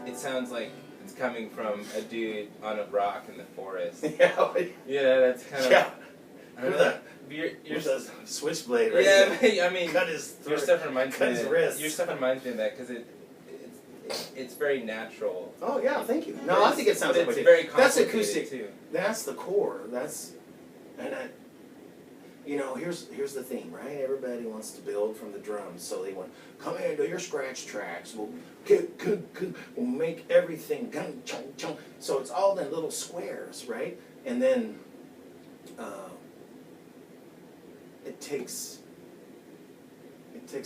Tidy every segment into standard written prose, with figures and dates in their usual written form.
it sounds like it's coming from a dude on a rock in the forest. Yeah. Yeah, that's kind of. Yeah. I don't know. You're With a switchblade, right? yeah, I mean, Cut his throat. your stuff reminds Cut me. his Of, wrists. your stuff reminds me of that because it's very natural. Oh yeah, thank you. No, I think it sounds but like it's very that's complicated acoustic. too. That's the core. That's, and here's the theme, right? Everybody wants to build from the drums, so they want come in, do your scratch tracks. We'll make everything gung chung chung. So it's all in little squares, right? And then it takes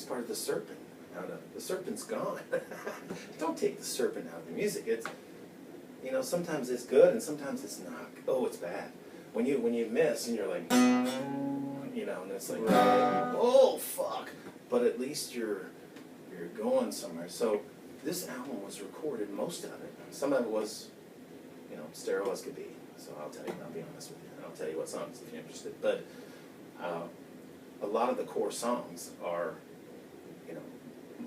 part of the serpent out of the serpent's gone. Don't take the serpent out of the music. It's sometimes it's good and sometimes it's not. Oh, it's bad. When you miss and you're like, and it's like, oh fuck. But at least you're going somewhere. So this album was recorded, most of it. Some of it was, stereo as could be. So I'll be honest with you. And I'll tell you what songs if you're interested. But a lot of the core songs are,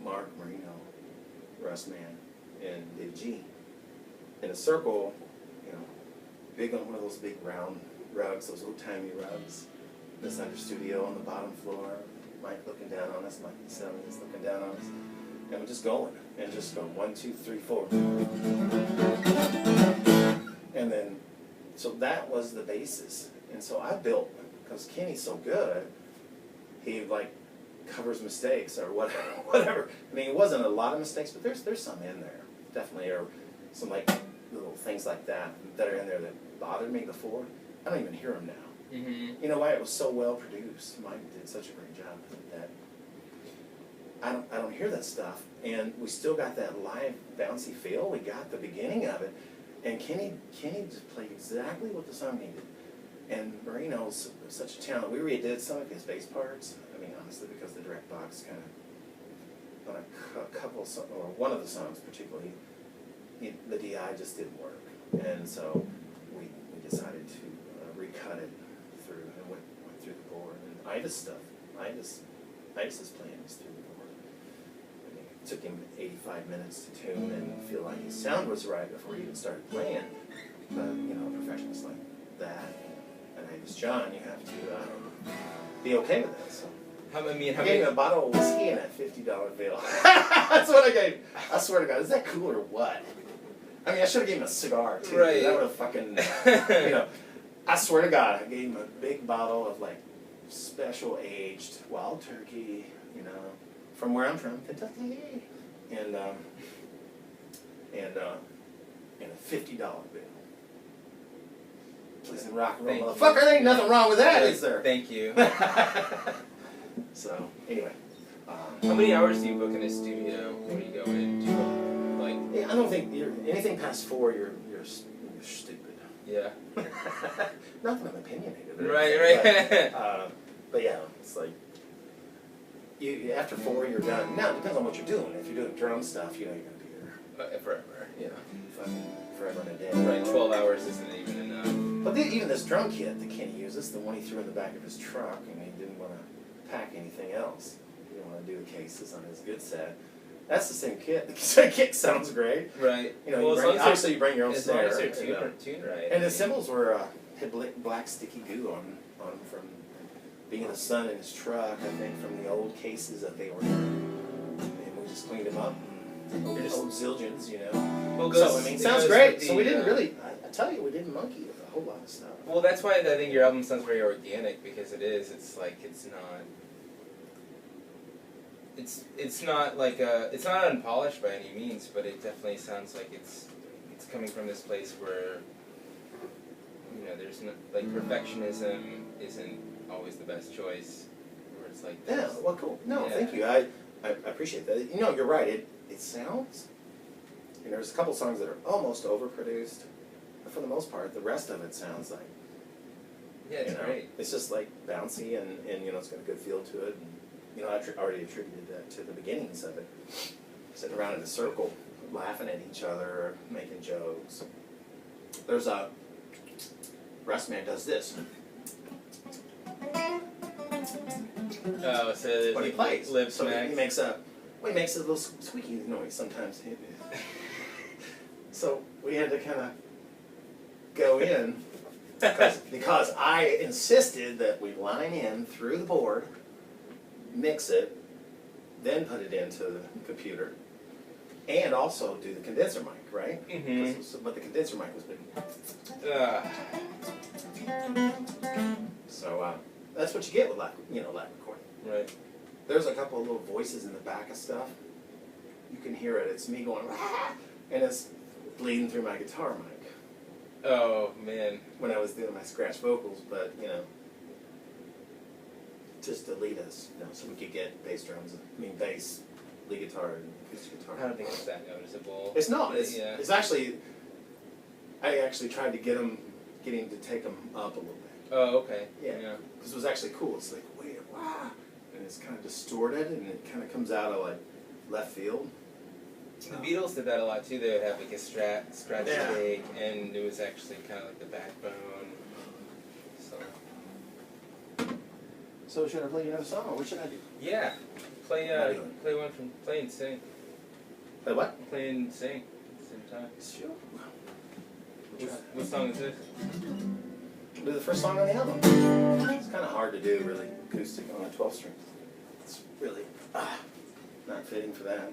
Mark Marino, Russ Mann, and Dave G. In a circle, big on one of those big round rugs, those old-timey rugs. This under studio on the bottom floor, Mike looking down on us, Mike Simmons looking down on us. And we're just going, and just going 1, 2, 3, 4. And then, so that was the basis. And so I built, because Kenny's so good, he covers mistakes or whatever. I mean, it wasn't a lot of mistakes, but there's some in there, definitely, or some little things like that are in there that bothered me before. I don't even hear them now. Mm-hmm. You know why? It was so well produced. Mike did such a great job that I don't hear that stuff, and we still got that live bouncy feel. We got the beginning of it, and Kenny just played exactly what the song needed. And Marino's such a talent. We redid some of his bass parts. I mean, honestly, because the direct box kind of on a couple or one of the songs particularly, the DI just didn't work, and so we decided to recut it through and went through the board. And Ida's playing is through the board. I mean, it took him 85 minutes to tune and feel like his sound was right before he even started playing. But professionals like that. And Angus John, you have to be okay with that. So I gave him a bottle of whiskey and a $50 bill. That's what I gave. I swear to God, is that cool or what? I mean, I should have given him a cigar too. Right. That would have fucking, I swear to God, I gave him a big bottle of special aged wild turkey, from where I'm from, Kentucky, and a $50 bill. Listen, rock and roll, motherfucker. There ain't nothing wrong with that, is there? Thank you. So anyway, how many hours do you book in a studio when you go in? Do you yeah, I don't think anything past 4, you're stupid. Yeah. Not that I'm opinionated. Right. But yeah, it's like you after 4 you're done. Now it depends on what you're doing. If you're doing drum stuff, you're gonna be there forever. Yeah. fucking forever and a day. Right. 12 hours isn't even enough. But even this drum kit that Kenny uses, the one he threw in the back of his truck, and he didn't want to pack anything else. He didn't want to do the cases on his good set. That's the same kit. The kit sounds great. Right. Obviously you bring your own snare. As long as they're tuned right. And the cymbals were had black sticky goo on them from being the sun in his truck, I think, from the old cases that they were in. And we just cleaned them up. Old zildjians, Well, so, I mean, sounds great. So we didn't really, I tell you, we didn't monkey with a whole lot of stuff. Well, that's why I think your album sounds very organic, because it is. It's not unpolished by any means, but it definitely sounds like it's coming from this place where, there's no, perfectionism isn't always the best choice. Where it's like yeah, well, cool. No, thank you. I appreciate that. You're right. It sounds. There's a couple songs that are almost overproduced, but for the most part, the rest of it sounds like. Yeah, it's great. It's just bouncy and it's got a good feel to it. And, I already attributed that to the beginnings of it. Sitting around in a circle, laughing at each other, making jokes. There's Russ Mann does this. Oh, so when he plays, lip so smacks. he makes a little squeaky noise sometimes. So we had to kind of go in because I insisted that we line in through the board, mix it, then put it into the computer, and also do the condenser mic, right? Mhm. But the condenser mic was big. So that's what you get with live recording. Right. There's a couple of little voices in the back of stuff. You can hear it. It's me going, "Ah," and it's bleeding through my guitar mic Oh man. when I was doing my scratch vocals, but just to lead us, so we could get bass drums, bass, lead guitar, and acoustic I guitar. don't think it's that noticeable. It's not. It's, Yeah. it's actually, I actually tried to get him to take them up a little bit. Oh, okay. Yeah. Because it was actually cool. It's like, wait, wow. And it's kind of distorted, and it kind of comes out of like left field. The Beatles did that a lot too. They would have like a scratch Yeah. take, and it was actually kind of like the backbone. So should I play you another song, or what should I do? Yeah. Play Right. play one from play and sing. Play what? Play and sing at the same time. Sure. What song is this? Do the first song on the album. It's kind of hard to do, really, acoustic on a 12 string. It's really not fitting for that.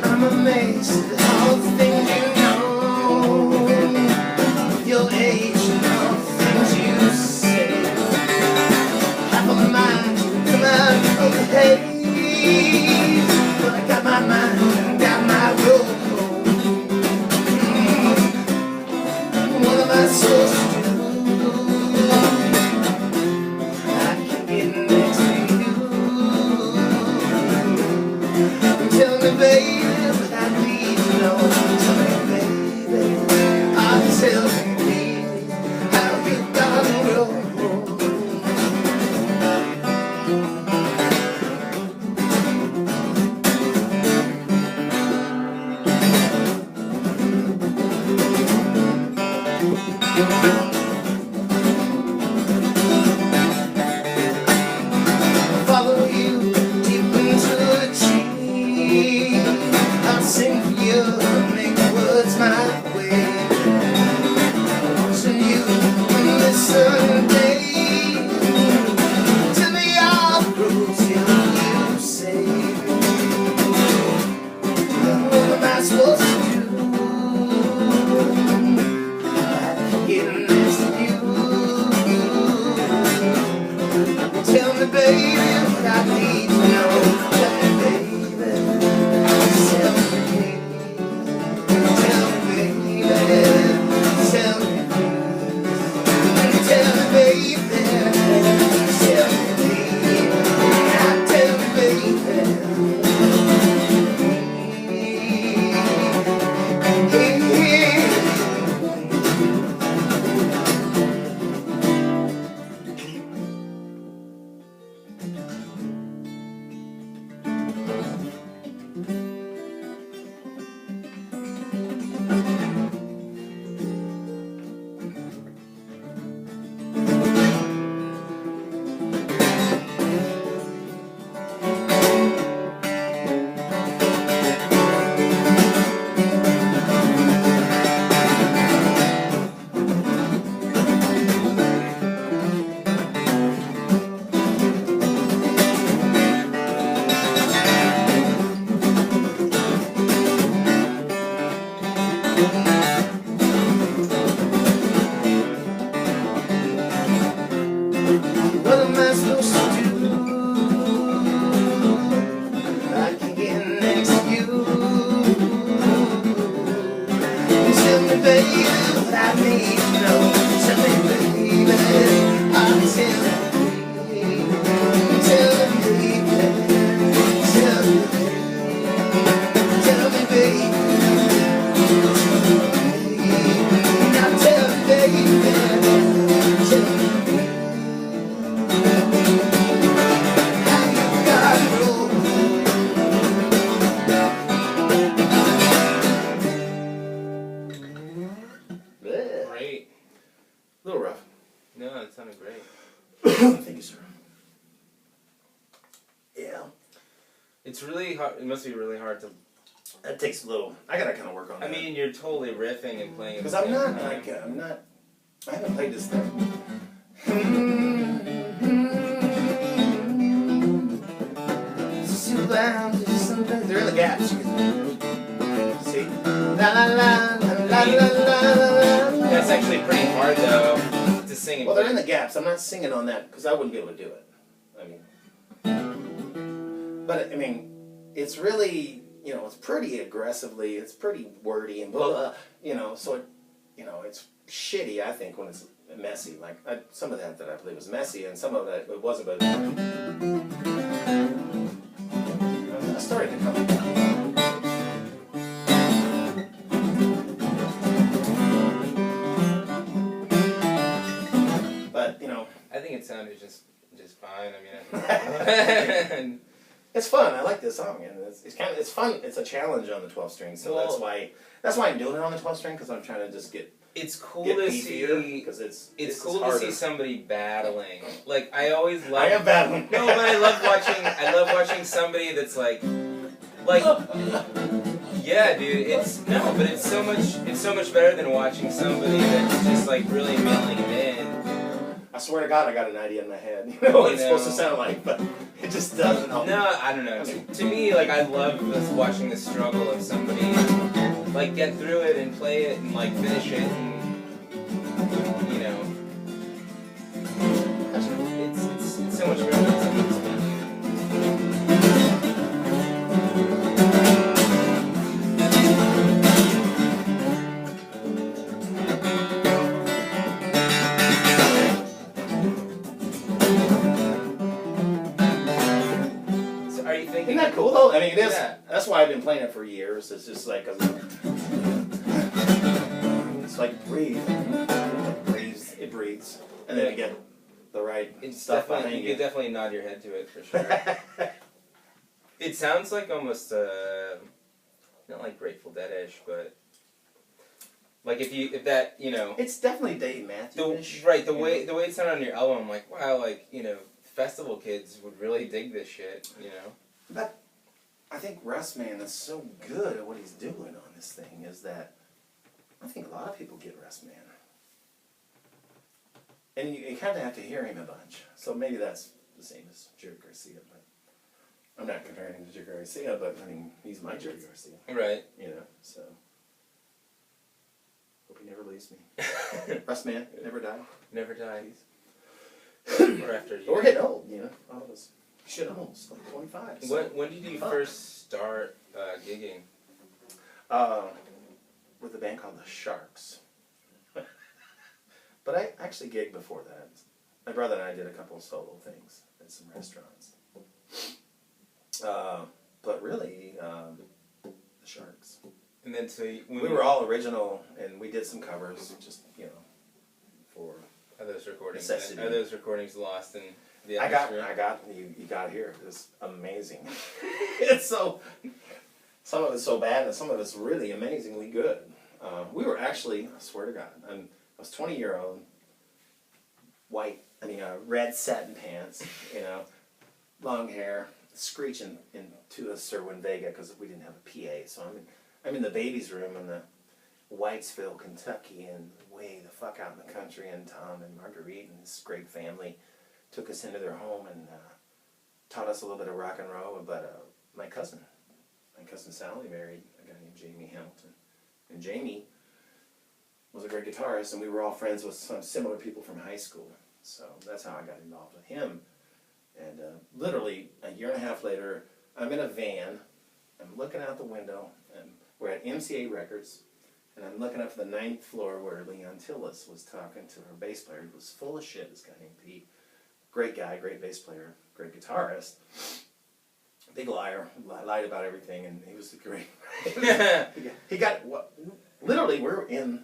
I'm amazed at all the things you know, your age and all the things you say. Half of my mind come out of the haze, but I got my mind and got my road. What am I supposed to do? I can't get next to you. Tell me, baby, what I need to know. Tell me, baby, tell me how you done roll. Follow you deep into the tree. I'll sing for you, make words my way. Watching you on this Sunday, till the hour grows till you say, what am I supposed to do? Getting next to you. Tell me, baby, what I need to know. Tell me, baby, tell me. baby, what I need to know. Tell me, baby, tell me, tell me, tell me, baby. Now tell me, baby, tell me how you gotta roll. Great. A little rough. No, it sounded great. Thank you, sir. Yeah. It's really hard. It must be really hard to. That takes a little. I gotta kind of work on I that. mean, you're totally riffing and playing. Because I'm not like I'm not. I haven't played this thing. They're in the gaps. See? La la la la la la la. That's actually pretty hard though to sing. And Well, they're in the gaps. I'm not singing on that because I wouldn't be able to do it. But I mean, it's really, it's pretty aggressively, it's pretty wordy and blah, blah, so it's shitty, I think, when it's messy. Like, some of that I believe was messy, and some of it wasn't, but it's starting to come. But, I think it sounded just fine. I mean, it's fun. I like this song, and it's fun. It's a challenge on the 12 string, so that's why I'm doing it on the 12 string, because I'm trying to just get cool get to beefier, see. because It's cool to see somebody battling. Like I always love. I am battling. No, but I love watching somebody that's like, yeah, dude. It's so much better than watching somebody that's just like really mailing it in. I swear to God, I got an idea in my head. What it's supposed to sound like, but it just doesn't. No, I don't know. To me, like I love watching the struggle of somebody, like get through it and play it and like finish it, and it's so much better than somebody's Isn't that cool though? I mean, it is. Yeah. That's why I've been playing it for years. It's just like it's like breathe. It breathes, and then you get the right stuff behind you. You definitely nod your head to it for sure. It sounds like almost not like Grateful Dead-ish, but like if that. It's definitely Dave Matthews. Right, the way it sounded on your album, I'm like, wow, like festival kids would really dig this shit, But I think Russ Man is so good at what he's doing on this thing is that I think a lot of people get Russ Man. And you kind of have to hear him a bunch. So maybe that's the same as Jerry Garcia, but I'm not comparing him to Jerry Garcia, but I mean, he's my Jerry Garcia. Right. So. Hope he never leaves me. Russ Man, never die. Never die. Or after you. Or getting old, all of us. Shit, I'm almost like 25. So. When did you first start gigging? With a band called the Sharks. But I actually gigged before that. My brother and I did a couple of solo things at some restaurants. But really, the Sharks. And then we were all original, and we did some covers, just for. Are those recordings? Necessity. Are those recordings lost in the I atmosphere? got. You got here. It's amazing. It's so. Some of it's so bad, and some of it's really amazingly good. We were actually, I swear to God, I was 20-year-old, red satin pants, long hair, screeching into a Sir Winnebago because we didn't have a PA. So I'm in the baby's room in the Whitesville, Kentucky, and way the fuck out in the country. And Tom and Marguerite and this great family took us into their home and taught us a little bit of rock and roll. But my cousin Sally married a guy named Jamie Hamilton, and Jamie was a great guitarist, and we were all friends with some similar people from high school. So that's how I got involved with him. And literally a year and a half later, I'm in a van. I'm looking out the window, and we're at MCA Records, And I'm looking up at the 9th floor where Leon Tillis was talking to her bass player. He was full of shit, this guy named Pete. Great guy, great bass player, great guitarist. Big liar, lied about everything, and he was a great. he got what? Literally, we're in.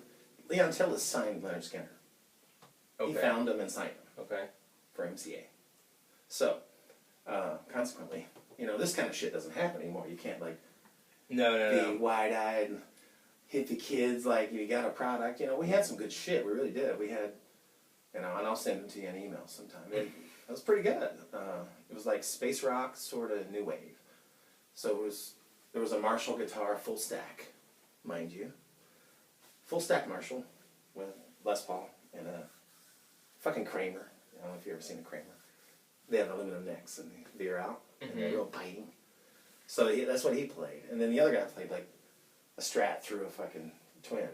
Leon Tillis signed Leonard Skinner. Okay. He found him and signed him Okay. for MCA. So, consequently, this kind of shit doesn't happen anymore. You can't No. be wide-eyed and hit the kids like you got a product. We had some good shit. We really did. We had, and I'll send them to you in email sometime. It was pretty good. It was like space rock, sort of new wave. So there was a Marshall guitar, full stack, mind you. Full stack Marshall with Les Paul and a fucking Kramer. I don't know if you've ever seen a Kramer. They have aluminum necks and they veer out and they're real biting. So that's what he played. And then the other guy played like a Strat through a fucking twin,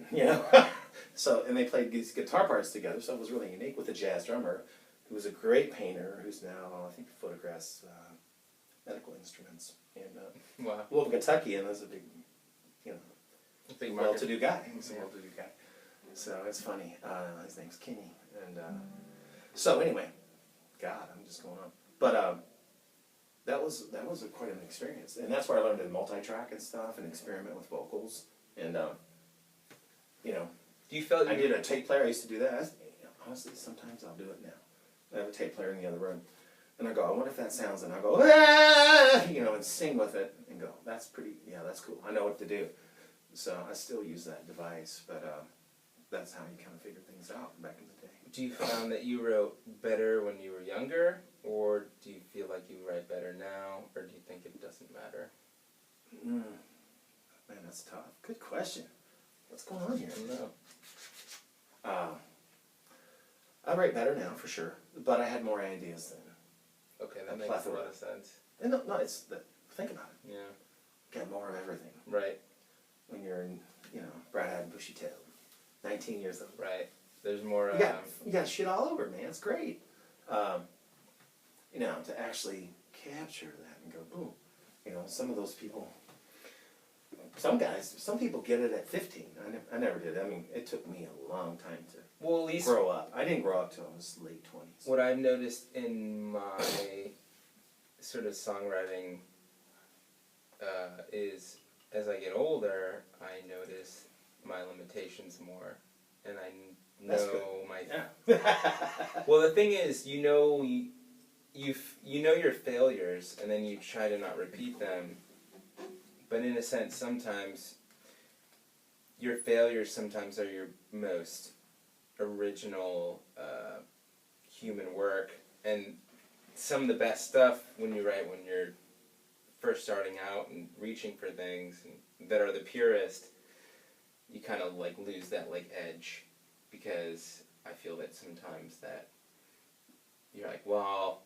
So, and they played these guitar parts together, so it was really unique with a jazz drummer who was a great painter, who's now, I think, photographs medical instruments in Wow. Louisville, Kentucky, and was a big, Big market. well-to-do guy. He's a well-to-do guy. So it's funny. His name's Kenny. And so anyway, God, I'm just going on. But that was quite an experience, and that's where I learned to multi-track and stuff and experiment with vocals. And Do you feel I did a tape player. I used to do that. Honestly, sometimes I'll do it now. I have a tape player in the other room, and I go, I wonder if that sounds, and I go, and sing with it, and go, that's cool. I know what to do. So I still use that device, but that's how you kind of figure things out back in the day. Do you find that you wrote better when you were younger, or do you feel like you write better now, or do you think it doesn't matter? Man, that's tough. Good question. What's going on here? I don't know. I write better now, for sure, but I had more ideas then. Okay, that A makes plethora. a lot of sense. And no, it's think about it. Yeah. Get more of everything. Right. When you're in, bright-eyed and bushy-tailed, 19 years old. Right. There's more. You got shit all over, man. It's great. To actually capture that and go boom. Some of those people. Some people get it at 15. I never did. I mean, it took me a long time to Well, at least grow up. I didn't grow up till I was late 20s. what I've noticed in my sort of songwriting is as I get older, I notice my limitations more, and I know my. Yeah. Well, the thing is, you know your failures, and then you try to not repeat them. But in a sense, sometimes your failures sometimes are your most original human work, and some of the best stuff when you're first starting out and reaching for things that are the purest, you kind of lose that edge, because I feel that sometimes that you're like, well,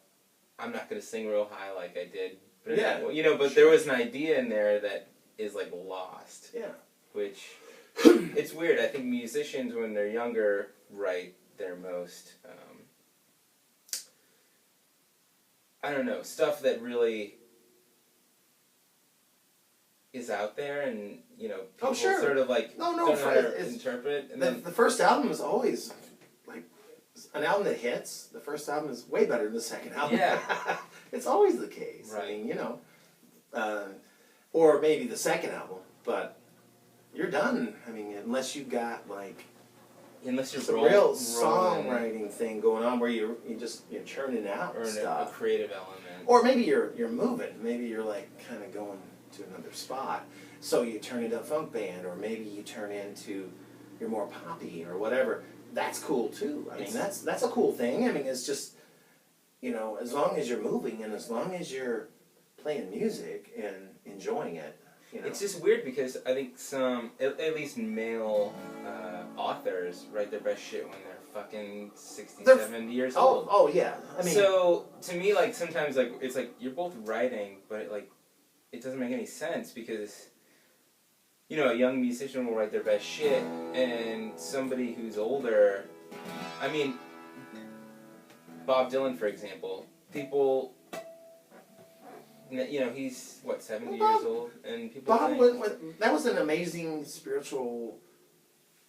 I'm not gonna sing real high like I did. But but there was an idea in there that is lost. Yeah. Which it's weird. I think musicians when they're younger write their most I don't know, stuff that really is out there, and people sort of don't know how to interpret. And the first album is always an album that hits. The first album is way better than the second album. Yeah. It's always the case. Right. I mean, or maybe the second album, but you're done. I mean, unless you've got unless you're some rolling, real songwriting thing going on where you're churning out or stuff, a creative element, or maybe you're moving. Maybe you're kind of going to another spot, so you turn into a funk band, or maybe you turn into you're more poppy or whatever. That's cool too. I mean, that's a cool thing. I mean, it's just as long as you're moving and as long as you're playing music and enjoying it. It's just weird because I think some, at least male authors, write their best shit when they're fucking 60, 70 years old. Oh yeah. I mean, so to me, sometimes it's you're both writing, but it doesn't make any sense, because a young musician will write their best shit, and somebody who's older, I mean, Bob Dylan, for example, people. He's 70 years old, and people. Bob that was an amazing spiritual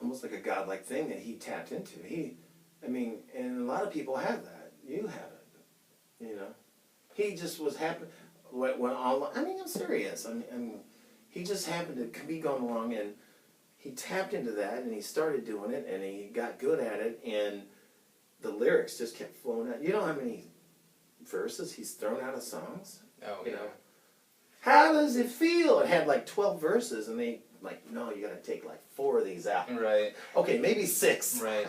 almost like a godlike thing that he tapped into. I mean, and a lot of people have that. You have it, you know. He just was happy when all. I mean, I'm serious. I mean, he just happened to be going along, and he tapped into that, and he started doing it, and he got good at it, and the lyrics just kept flowing out. You know how many verses he's thrown out of songs? Oh, you yeah. know. How does it feel? It had like 12 verses, and they like, no, you got to take like 4 of these out. Right. Okay, maybe 6. Right.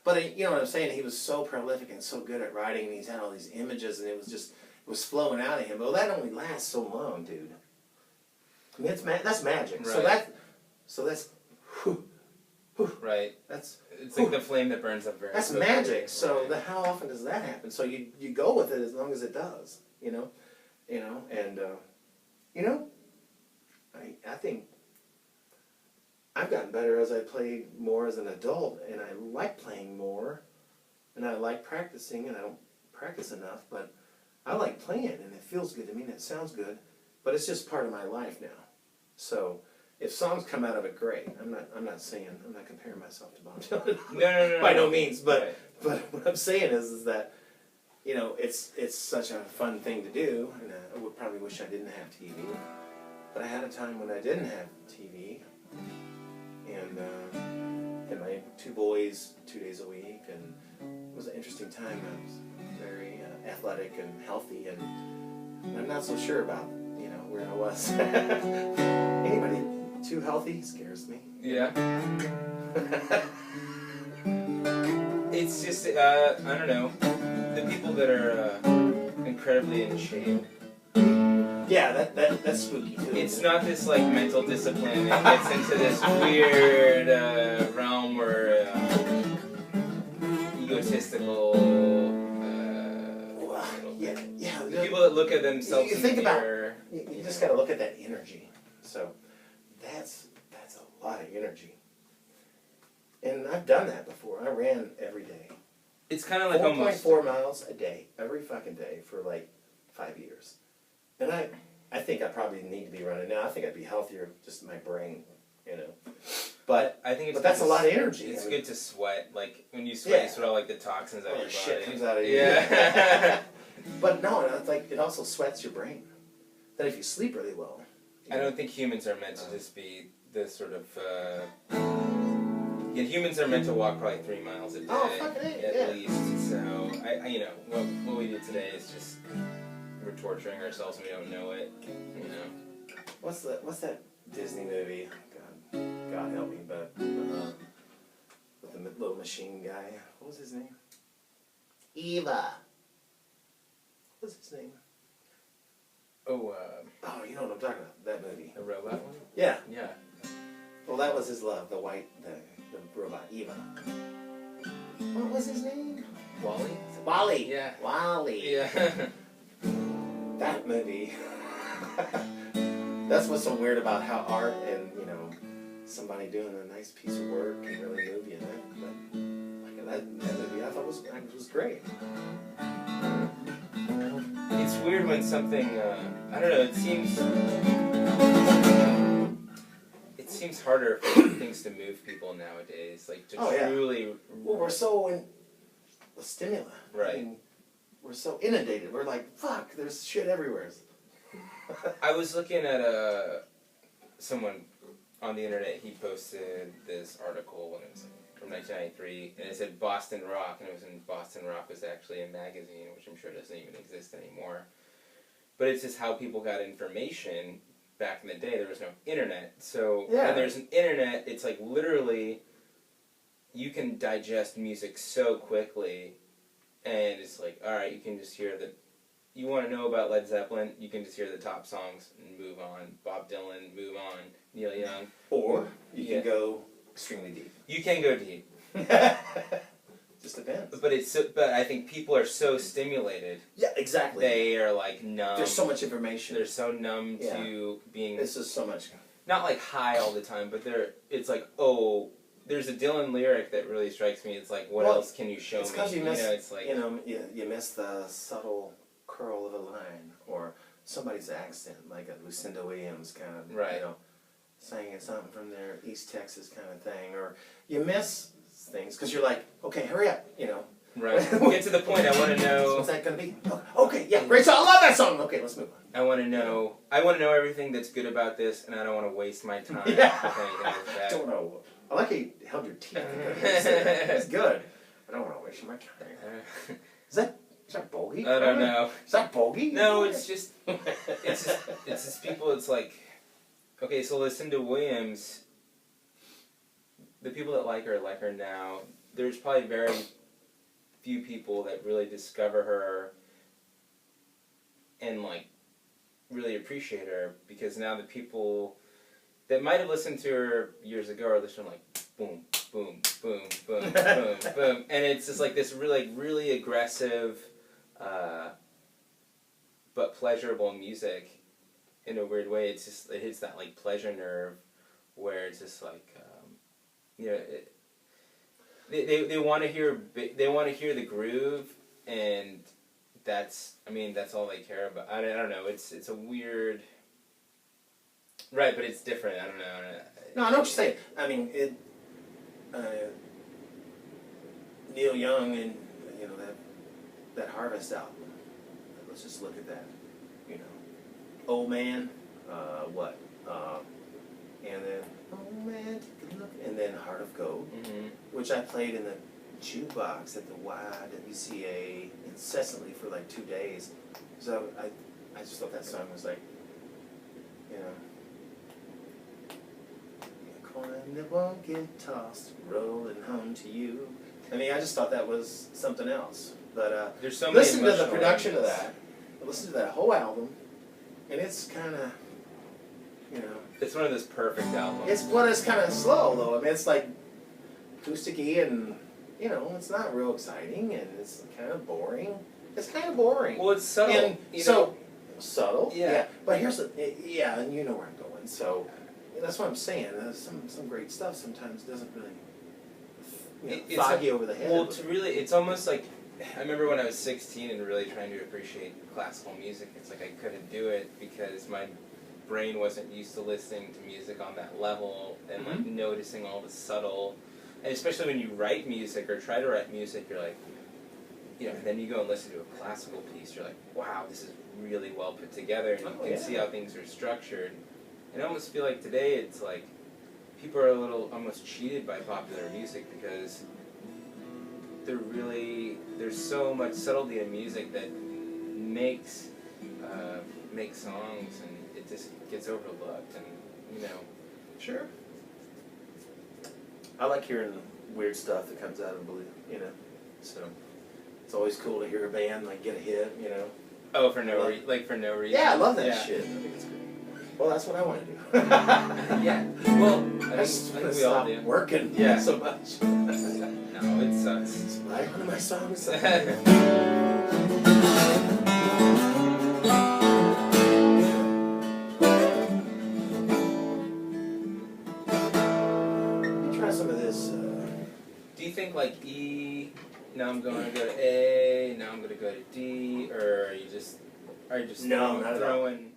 But you know what I'm saying? He was so prolific and so good at writing, and he's had all these images, and it was flowing out of him. Well, that only lasts so long, dude. I mean, that's magic. Right. So that's, Right. that's. It's like the flame that burns up very That's quickly. magic. So Right. how often does that happen? So you go with it as long as it does, and I think I've gotten better as I played more as an adult, and I like playing more, and I like practicing, and I don't practice enough, but I like playing, and it feels good to me, and it sounds good, but it's just part of my life now. So if songs come out of it, great. I'm not saying, I'm not comparing myself to Bob Dylan. No. By no means, but Right. but what I'm saying is that, it's such a fun thing to do, and I would probably wish I didn't have TV. But I had a time when I didn't have TV, and had my 2 boys 2 days a week, and it was an interesting time. I was very athletic and healthy, and I'm not so sure about where I was. Anybody too healthy scares me. Yeah. It's just, I don't know, the people that are incredibly in shape. Yeah, that's spooky too. It's not this like mental discipline. It gets into this weird realm where egotistical. Yeah. The people that look at themselves You in think the about- mirror. You just got to look at that energy. So that's a lot of energy. And I've done that before. I ran every day. It's kind of like almost 4.4 miles a day, every fucking day for like 5 years. And I think I probably need to be running now. I think I'd be healthier, just my brain, But I think it's but that's good a to lot of s- energy. It's I mean, good to sweat. Like when you sweat, Yeah. you sweat all like the toxins out of all your the body. shit comes out of you. Yeah. But no, it's like it also sweats your brain. Then if you sleep really well. I don't think humans are meant to just be the sort of. Humans are meant to walk probably 3 miles a day Oh, fucking A, at yeah. least. So what we do today is just we're torturing ourselves and we don't know it. What's that Disney movie? God help me, but with the little machine guy. What was his name? Eva. What was his name? Oh, Oh, you know what I'm talking about? That movie. the robot one. Yeah. Yeah. Well, that was his love, the robot Eva. What was his name? Wally. Wally. Yeah. Wally. Yeah. That movie. That's what's so weird about how art and somebody doing a nice piece of work can really move you. But that movie I thought was great. It's weird when something I don't know. It seems harder for things to move people nowadays. Like to Oh, yeah. truly. Well, we're so in the stimuli. Right. I mean, we're so inundated. We're like, fuck, there's shit everywhere. I was looking at someone on the internet. He posted this article when it was from 1993, and it said Boston Rock, and it was in Boston Rock was actually a magazine, which I'm sure doesn't even exist anymore. But it's just how people got information back in the day. There was no internet, so when there's an internet, it's like literally you can digest music so quickly, and it's like, all right, you can just hear the. You want to know about Led Zeppelin, you can just hear the top songs and move on. Bob Dylan, move on. Neil Young. Or you can go extremely deep. You can go deep. Just depends. But I think people are so stimulated. Yeah, exactly. They are like numb. There's so much information. They're so numb to being It's just so much. not like high all the time, but it's like, oh, there's a Dylan lyric that really strikes me. It's like, what else can you show it's me? because you miss, it's like you miss the subtle curl of a line or somebody's accent, like a Lucinda Williams kind of, Right. singing something from their East Texas kind of thing, or you miss things because you're like, okay, hurry up, you know. Right. Get to the point. I want to know. What's that gonna be? Okay, yeah, great song. I love that song. Okay, let's move on. I want to know. I want to know everything that's good about this, and I don't want to waste my time with Yeah. anything that's bad. Don't know. I like how you held your teeth. It's good. I don't want to waste my time. Is that bogey? I don't know. Is that bogey? No, it's just people. It's like, okay, so Lucinda Williams. The people that like her now. There's probably very few people that really discover her and like really appreciate her, because now the people that might have listened to her years ago are listening like boom, boom, boom, boom, boom, boom, and it's just like this really aggressive, but pleasurable music in a weird way. It's just, it hits that like pleasure nerve where it's just like, you know. They want to hear the groove, and that's all they care about. I don't know. It's a weird, right? But it's different. I don't know. No, I know what you're saying. I mean, Neil Young and that Harvest album. Let's just look at that. You know, Old Man. What? And then Oh Man, take a look. And then Heart of Gold, which I played in the jukebox at the YWCA incessantly for like 2 days. So I just thought that song was like, you know, coin that won't get tossed, rolling home to you. I mean, I just thought that was something else. But there's so many listen to the emotional production of angles. that. Listen to that whole album, and it's kind of, you know. It's one of those perfect albums. It's kind of slow though. I mean, it's like acoustic-y, and you know, it's not real exciting, and it's kind of boring. It's kind of boring. Well, it's subtle. And you so know? subtle. Yeah. But here's and you know where I'm going. So that's what I'm saying. Some great stuff sometimes doesn't really It's fog you over the head. Well, it's almost like, I remember when I was 16 and really trying to appreciate classical music. It's like I couldn't do it because my brain wasn't used to listening to music on that level and like noticing all the subtle, and especially when you write music or try to write music, you're like, you know, and then you go and listen to a classical piece, you're like, wow, this is really well put together, and you can see how things are structured. And I almost feel like today it's like people are a little almost cheated by popular music because there's so much subtlety in music that makes songs, and it just gets overlooked, and you know. Sure. I like hearing weird stuff that comes out of Blue, you know. So it's always cool to hear a band like get a hit, you know. Oh, for no reason. Yeah, I love that Yeah. shit. I think it's great. Well, that's what I want to do. Yeah. Well, I just think want to we all stop do. working Yeah. so much. No, it sucks. It's like one of my songs. Try some of this. Do you think like E? Now I'm going to go to A. Now I'm going to go to D, or are you just No, not at all. throwing?